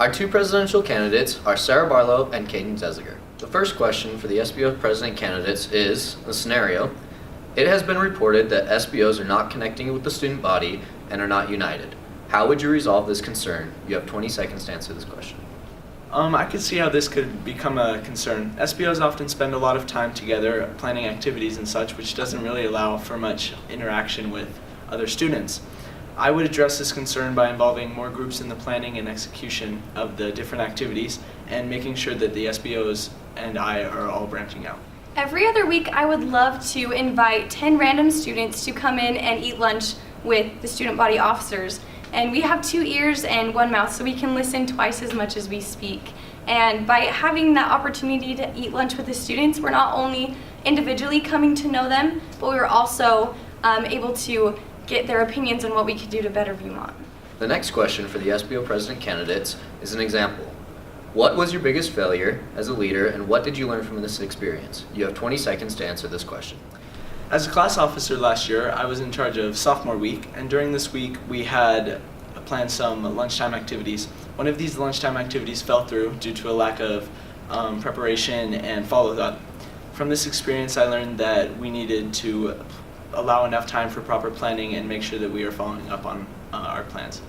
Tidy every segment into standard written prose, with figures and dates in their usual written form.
Our two presidential candidates are Sarah Barlow and Caden Zeziger. The first question for the SBO president candidates is the scenario. It has been reported that SBOs are not connecting with the student body and are not united. How would you resolve this concern? You have 20 seconds to answer this question. I could see how this could become a concern. SBOs often spend a lot of time together planning activities and such, which doesn't really allow for much interaction with other students. I would address this concern by involving more groups in the planning and execution of the different activities and making sure that the SBOs and I are all branching out. Every other week, I would love to invite 10 random students to come in and eat lunch with the student body officers. And we have 2 ears and 1 mouth, so we can listen twice as much as we speak. And by having that opportunity to eat lunch with the students, we're not only individually coming to know them, but we're also able to get their opinions on what we could do to better Viewmont. The next question for the SBO president candidates is an example. What was your biggest failure as a leader, and what did you learn from this experience? You have 20 seconds to answer this question. As a class officer last year, I was in charge of sophomore week, and during this week we had planned some lunchtime activities. One of these lunchtime activities fell through due to a lack of preparation and follow-up. From this experience, I learned that we needed to allow enough time for proper planning and make sure that we are following up on our plans.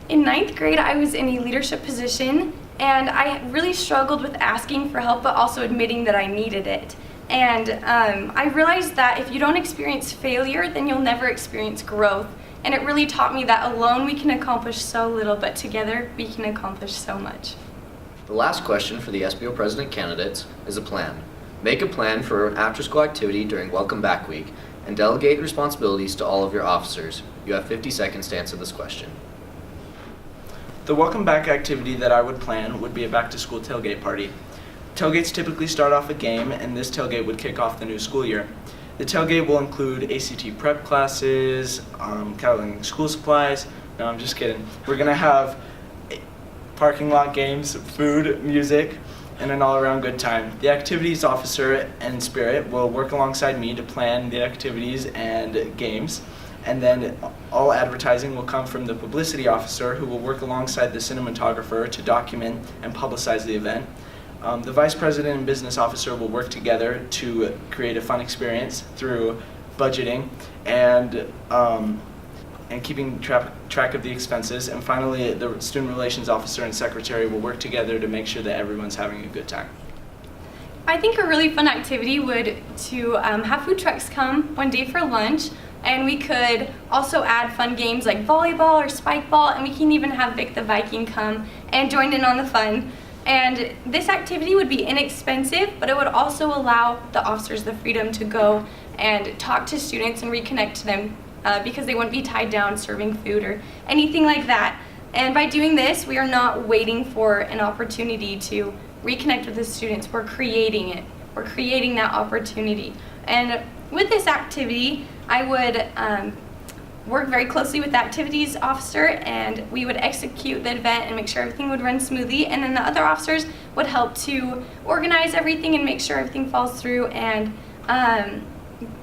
In 9th grade, I was in a leadership position, and I really struggled with asking for help, but also admitting that I needed it. And I realized that if you don't experience failure, then you'll never experience growth. And it really taught me that alone we can accomplish so little, but together we can accomplish so much. The last question for the SBO president candidates is a plan. Make a plan for an after-school activity during Welcome Back Week and delegate responsibilities to all of your officers. You have 50 seconds to answer this question. The Welcome Back activity that I would plan would be a back-to-school tailgate party. Tailgates typically start off a game, and this tailgate would kick off the new school year. The tailgate will include ACT prep classes, cataloging school supplies. No, I'm just kidding. We're going to have parking lot games, food, music, and an all-around good time. The activities officer and Spirit will work alongside me to plan the activities and games, and then all advertising will come from the publicity officer, who will work alongside the cinematographer to document and publicize the event. The vice president and business officer will work together to create a fun experience through budgeting and keeping track of the expenses. And finally, the student relations officer and secretary will work together to make sure that everyone's having a good time. I think a really fun activity would to have food trucks come one day for lunch, and we could also add fun games like volleyball or spike ball, and we can even have Vic the Viking come and join in on the fun. And this activity would be inexpensive, but it would also allow the officers the freedom to go and talk to students and reconnect to them because they wouldn't be tied down serving food or anything like that. And by doing this, we are not waiting for an opportunity to reconnect with the students. We're creating it. We're creating that opportunity. And with this activity, I would work very closely with the activities officer, and we would execute the event and make sure everything would run smoothly, and then the other officers would help to organize everything and make sure everything falls through, and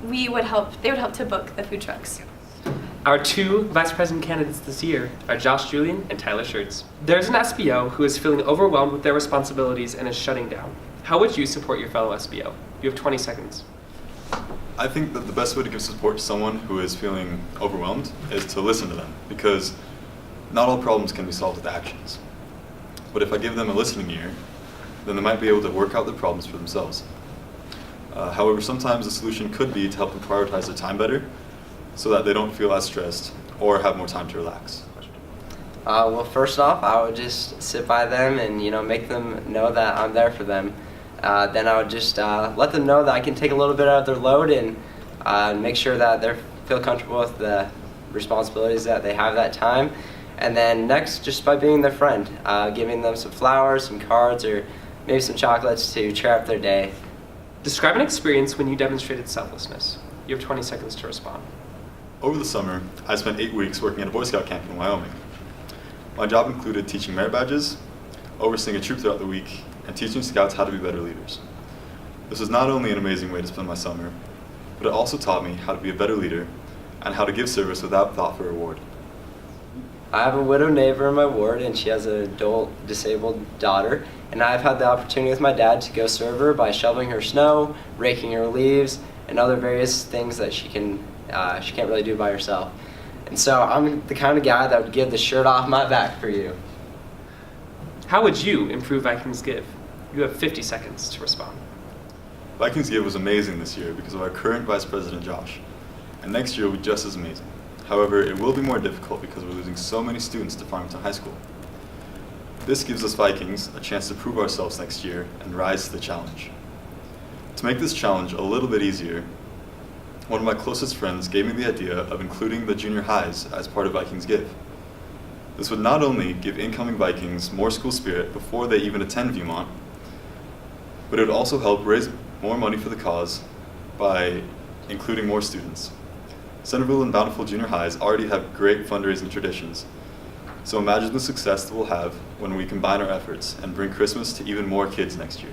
they would help to book the food trucks. Our two vice president candidates this year are Josh Julian and Tyler Schertz. There's an SBO who is feeling overwhelmed with their responsibilities and is shutting down. How would you support your fellow SBO? You have 20 seconds. I think that the best way to give support to someone who is feeling overwhelmed is to listen to them, because not all problems can be solved with actions. But if I give them a listening ear, then they might be able to work out their problems for themselves. However, sometimes the solution could be to help them prioritize their time better so that they don't feel as stressed or have more time to relax. Well, first off, I would just sit by them and make them know that I'm there for them. Then I would just let them know that I can take a little bit out of their load and make sure that they feel comfortable with the responsibilities that they have that time. And then next, just by being their friend, giving them some flowers, some cards, or maybe some chocolates to cheer up their day. Describe an experience when you demonstrated selflessness. You have 20 seconds to respond. Over the summer, I spent 8 weeks working at a Boy Scout camp in Wyoming. My job included teaching merit badges, overseeing a troop throughout the week, and teaching scouts how to be better leaders. This was not only an amazing way to spend my summer, but it also taught me how to be a better leader and how to give service without thought for reward. I have a widow neighbor in my ward, and she has an adult disabled daughter, and I've had the opportunity with my dad to go serve her by shoveling her snow, raking her leaves, and other various things that she can't really do by herself. And so I'm the kind of guy that would give the shirt off my back for you. How would you improve Vikings Give? You have 50 seconds to respond. Vikings Give was amazing this year because of our current Vice President Josh, and next year will be just as amazing. However, it will be more difficult because we're losing so many students to Farmington High School. This gives us Vikings a chance to prove ourselves next year and rise to the challenge. To make this challenge a little bit easier, one of my closest friends gave me the idea of including the junior highs as part of Vikings Give. This would not only give incoming Vikings more school spirit before they even attend Viewmont, but it would also help raise more money for the cause by including more students. Centerville and Bountiful Junior Highs already have great fundraising traditions, so imagine the success that we'll have when we combine our efforts and bring Christmas to even more kids next year.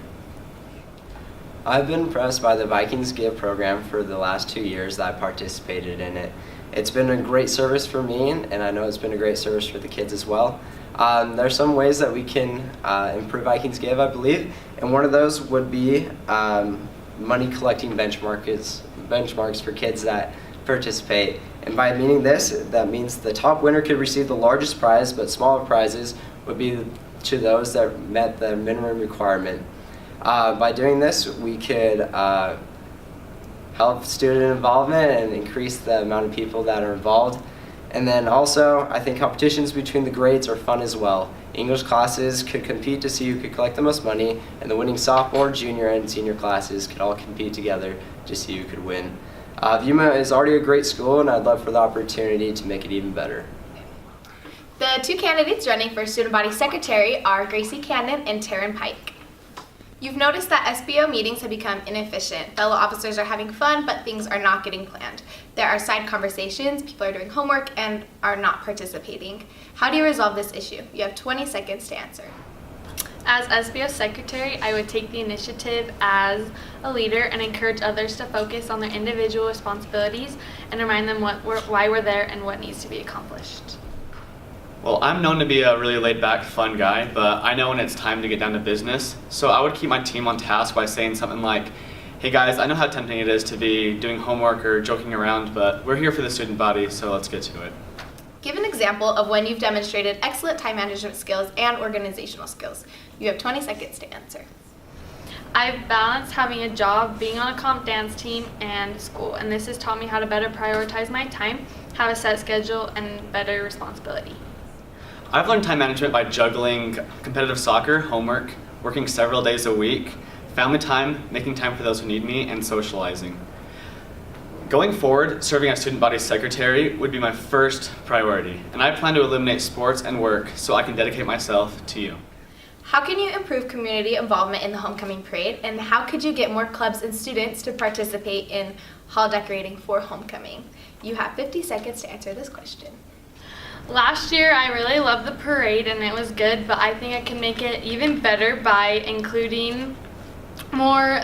I've been impressed by the Vikings Give program for the last 2 years that I participated in it. It's been a great service for me, and I know it's been a great service for the kids as well. There are some ways that we can improve Vikings Give, I believe, and one of those would be money collecting benchmarks for kids that participate. And by meaning this, that means the top winner could receive the largest prize, but smaller prizes would be to those that met the minimum requirement. By doing this, we could help student involvement and increase the amount of people that are involved. And then also, I think competitions between the grades are fun as well. English classes could compete to see who could collect the most money, and the winning sophomore, junior, and senior classes could all compete together to see who could win. Viewmont is already a great school, and I'd love for the opportunity to make it even better. The two candidates running for Student Body Secretary are Gracie Cannon and Taryn Pike. You've noticed that SBO meetings have become inefficient. Fellow officers are having fun, but things are not getting planned. There are side conversations, people are doing homework, and are not participating. How do you resolve this issue? You have 20 seconds to answer. As SBO Secretary, I would take the initiative as a leader and encourage others to focus on their individual responsibilities and remind them why we're there and what needs to be accomplished. Well, I'm known to be a really laid-back, fun guy, but I know when it's time to get down to business, so I would keep my team on task by saying something like, hey guys, I know how tempting it is to be doing homework or joking around, but we're here for the student body, so let's get to it. Give an example of when you've demonstrated excellent time management skills and organizational skills. You have 20 seconds to answer. I've balanced having a job, being on a comp dance team, and school, and this has taught me how to better prioritize my time, have a set schedule, and better responsibility. I've learned time management by juggling competitive soccer, homework, working several days a week, family time, making time for those who need me, and socializing. Going forward, serving as student body secretary would be my first priority, and I plan to eliminate sports and work so I can dedicate myself to you. How can you improve community involvement in the homecoming parade, and how could you get more clubs and students to participate in hall decorating for homecoming? You have 50 seconds to answer this question. Last year, I really loved the parade and it was good, but I think I can make it even better by including more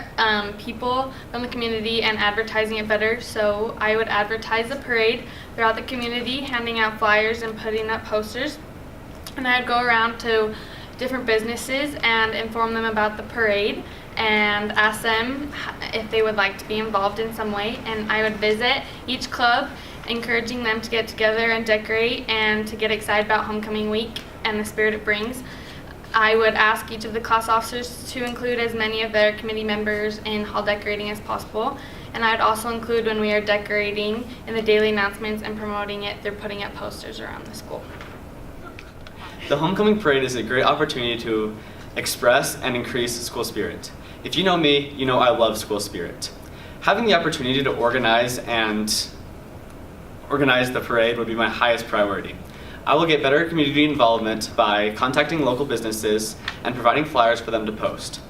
people from the community and advertising it better. So I would advertise the parade throughout the community, handing out flyers and putting up posters. And I'd go around to different businesses and inform them about the parade and ask them if they would like to be involved in some way. And I would visit each club, encouraging them to get together and decorate and to get excited about homecoming week and the spirit it brings. I would ask each of the class officers to include as many of their committee members in hall decorating as possible. And I would also include when we are decorating in the daily announcements and promoting it through putting up posters around the school. The homecoming parade is a great opportunity to express and increase school spirit. If you know me, you know I love school spirit. Having the opportunity to organize the parade would be my highest priority. I will get better community involvement by contacting local businesses and providing flyers for them to post.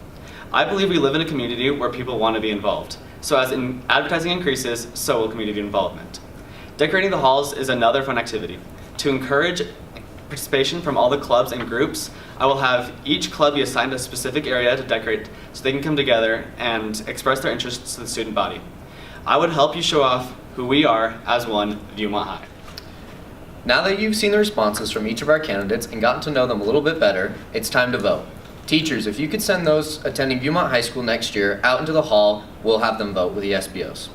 I believe we live in a community where people want to be involved. So as advertising increases, so will community involvement. Decorating the halls is another fun activity. To encourage participation from all the clubs and groups, I will have each club be assigned a specific area to decorate so they can come together and express their interests to the student body. I would help you show off who we are as one Viewmont High. Now that you've seen the responses from each of our candidates and gotten to know them a little bit better, it's time to vote. Teachers, if you could send those attending Viewmont High School next year out into the hall, we'll have them vote with the SBOs.